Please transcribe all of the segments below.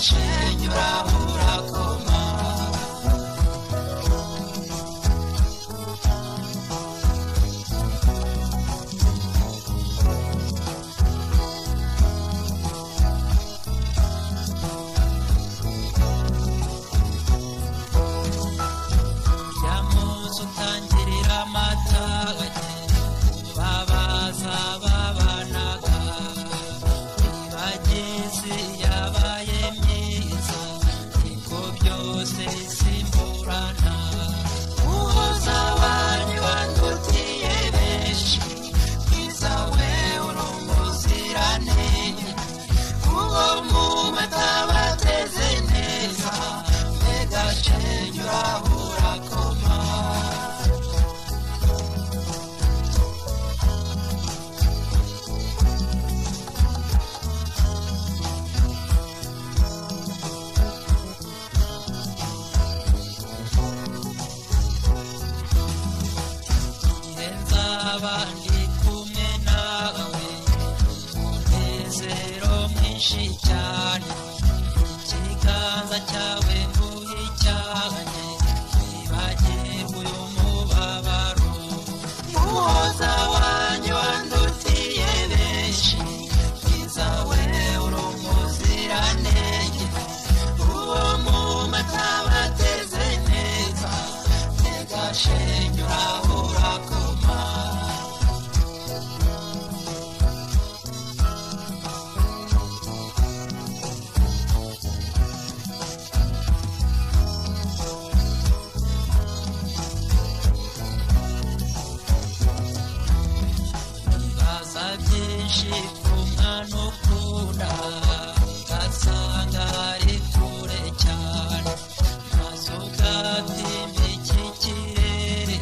gashenyura urakoma yamuzu tangirira mata babaza babanaga ibageze yabaye myiza iko byose simburana uhoza wanyu wandutiye benshi bwiza we urumuzirane uwo mu matabateze neza mbega shenyura urakoma abandi kumwe nawe umunezero mwinshi cyane ikiganza cyawe nguhe cyane wibagirwe uyu mubabaro muhoza wanyu wandutiye benshi bwiza we urumuziranenge uwo mu matabateze neza mbega shenyura urakoma byinshi kumwana ukunda ugasanga ari kure cyane maze ugapima iki kirere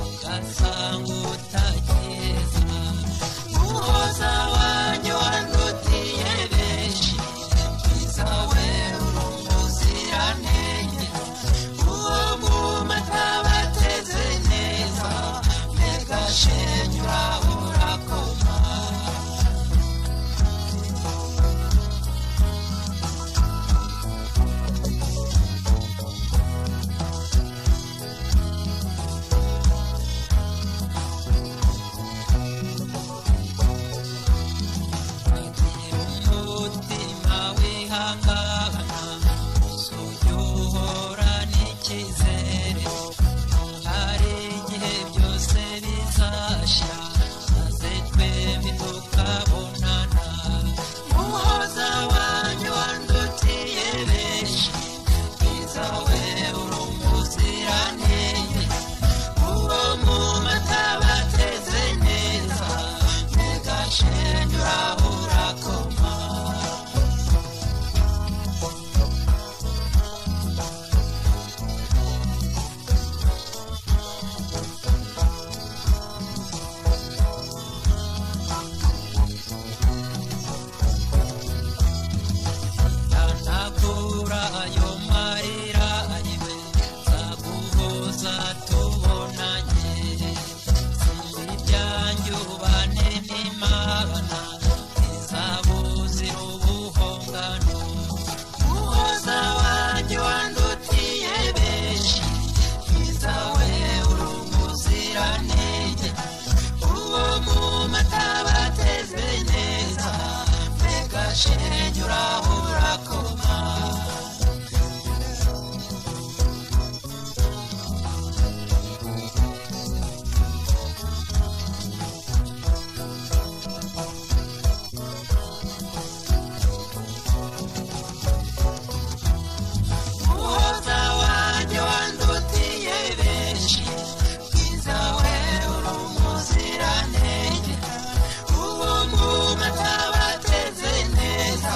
ugasanga utageza muhoza wanyu wandutiye benshi bwiza we urumuziranenge uwo mu matabateze neza mbega shenyura urakoma umutima wihangana ujye uhorana icyizere hari igihe byose bizashya maze twembi tukabonana muhoza wanyu wandutiye benshi bwiza we urumuziranenge uwo mu matabateze neza mbega shenyura urakoma ntanagura ayo marira ariwe zaguhoza tubonanye simba ibyanjye ubane n'imana izabuzira ubuhongano muhoza wanjye wandutiye benshi bwiza we urumuziranenge uwo mu matabateze neza mbega shenyura urakoma muhoza wanyu wandutiye benshi bwiza we urumuziranenge uwo mu matabateze neza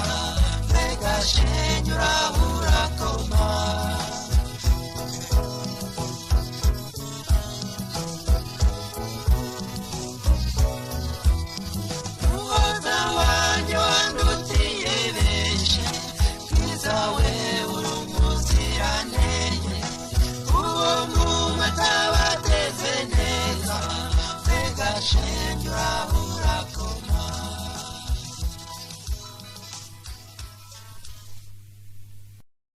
mbega shenyura urakoma muhoza wanyu wandutiye benshi bwiza we urumuziranenge uwo mu matabateze neza mbega shenyura